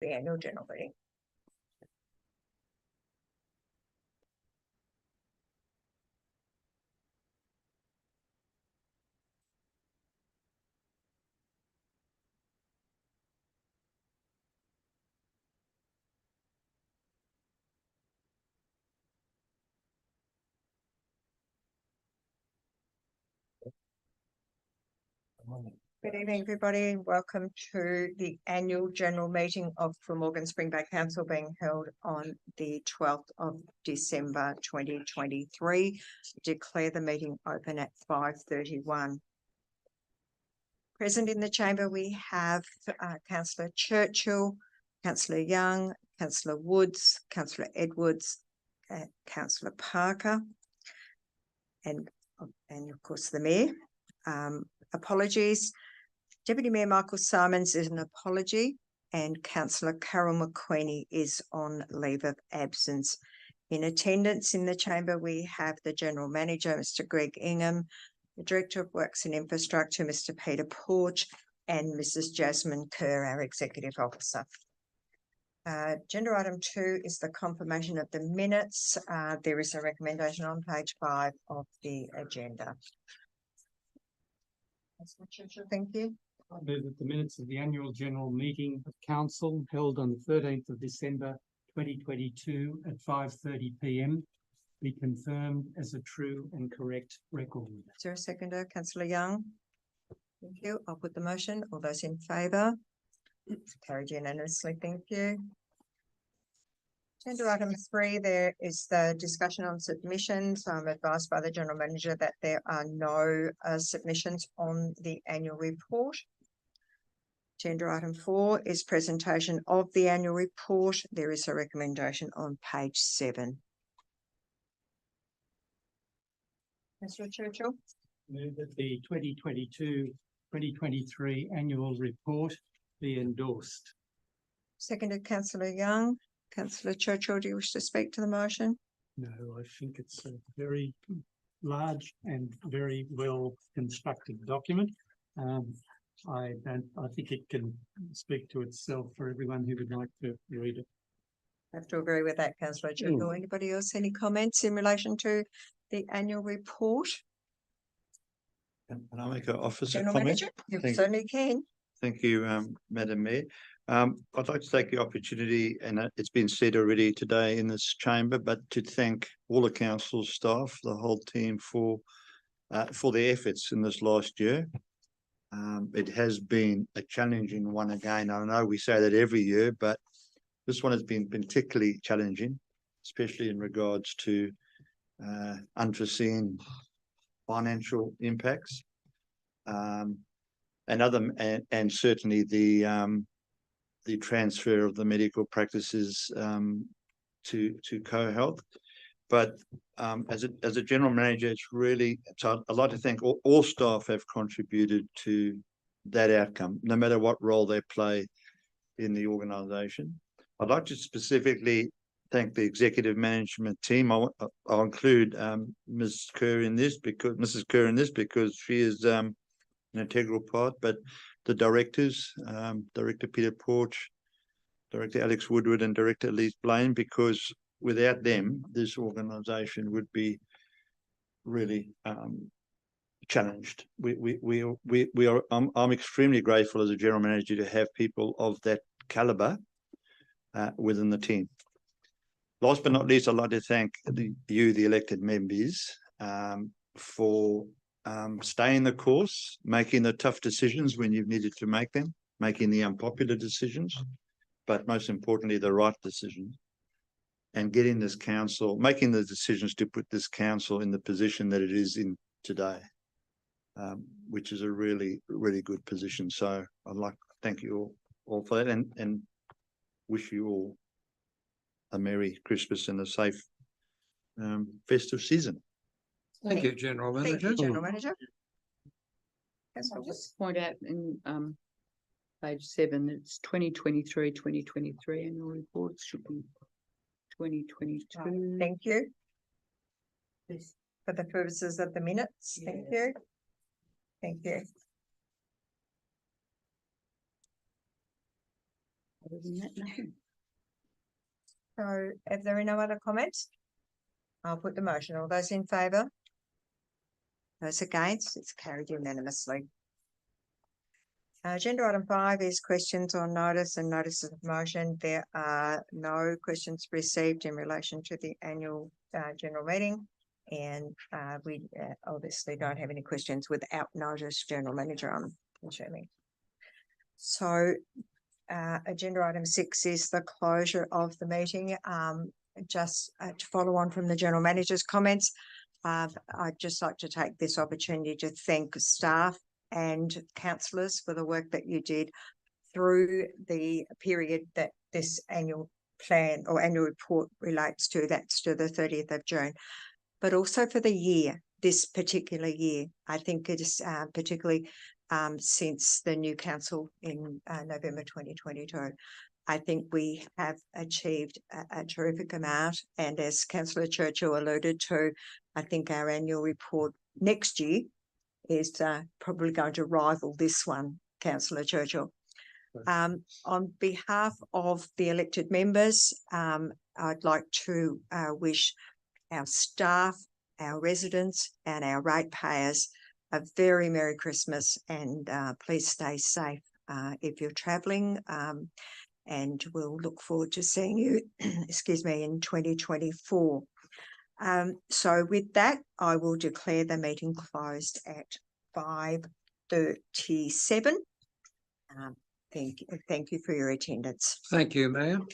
the annual general meeting. Good evening, everybody. Welcome to the annual general meeting of Glamorgan Spring Bay Council being held on the 12th of December 2023. Declare the meeting open at 5:31. Present in the chamber we have Councillor Churchill, Councillor Young, Councillor Woods, Councillor Edwards, Councillor Parker, and of course the Mayor. Apologies. Deputy Mayor Michael Simons is an apology, and Councillor Carol McQueenie is on leave of absence. In attendance in the chamber, we have the General Manager, Mr. Greg Ingham, the Director of Works and Infrastructure, Mr. Peter Porch, and Mrs. Jasmine Kerr, our Executive Officer. Agenda item 2 is the confirmation of the minutes. There is a recommendation on page 5 of the agenda. Thank you. I move that the minutes of the annual general meeting of council held on the 13th of December 2022 at 5:30 p.m. be confirmed as a true and correct record. Is there a seconder? Councillor Young. Thank you. I'll put the motion. All those in favour? Carried unanimously. Thank you. Agenda item 3, there is the discussion on submissions. I'm advised by the General Manager that there are no submissions on the annual report. Agenda item 4 is presentation of the annual report. There is a recommendation on page 7. Councillor Churchill. Move that the 2022-2023 annual report be endorsed. Seconded, Councillor Young. Councillor Churchill, do you wish to speak to the motion? No, I think it's a very large and very well constructed document. I think it can speak to itself for everyone who would like to read it. I have to agree with that, Councillor Churchill. Anybody else, any comments in relation to the annual report? Can I make an officer General comment? Manager, you certainly can. Thank you, Madam Mayor. I'd like to take the opportunity, and it's been said already today in this chamber, but to thank all the council staff, the whole team for their efforts in this last year. It has been a challenging one again. I know we say that every year, but this one has been particularly challenging, especially in regards to unforeseen financial impacts, and certainly the transfer of the medical practices to CoHealth. But as a general manager, it's really, so I'd like to thank all staff have contributed to that outcome, no matter what role they play in the organisation. I'd like to specifically thank the executive management team. I'll include Mrs. Kerr in this because she is an integral part, but the directors, Director Peter Porch, Director Alex Woodward, and Director Elise Blaine, because without them, this organisation would be really challenged. I'm extremely grateful as a general manager to have people of that calibre within the team. Last but not least, I'd like to thank the elected members, for staying the course, making the tough decisions when you've needed to make them, making the unpopular decisions, but most importantly, the right decisions, and getting this council, making the decisions to put this council in the position that it is in today, which is a really, really good position. So I'd like to thank you all for that, and wish you all a Merry Christmas and a safe festive season. Thank you, General Manager. Thank you, General Manager. I'll just point out in page 7, it's 2023 annual reports should be 2022. Thank you. For the purposes of the minutes, thank you. Thank you. Other than that, nothing. So if there are no other comments, I'll put the motion. All those in favour? Those against, it's carried unanimously. Agenda item 5 is questions on notice and notices of motion. There are no questions received in relation to the annual general meeting. And we obviously don't have any questions without notice, General Manager, I'm assuming. So agenda item 6 is the closure of the meeting. Just to follow on from the General Manager's comments, I'd just like to take this opportunity to thank staff and councillors for the work that you did through the period that this annual plan or annual report relates to. That's to the 30th of June, but also for the year, this particular year. I think it is particularly since the new council in November 2022. I think we have achieved a terrific amount. And as Councillor Churchill alluded to, I think our annual report next year is probably going to rival this one, Councillor Churchill. On behalf of the elected members, I'd like to wish our staff, our residents and our ratepayers a very Merry Christmas, and please stay safe if you're travelling, and we'll look forward to seeing you, excuse me, in 2024. So with that, I will declare the meeting closed at 5:37. Thank you for your attendance. Thank you, Mayor.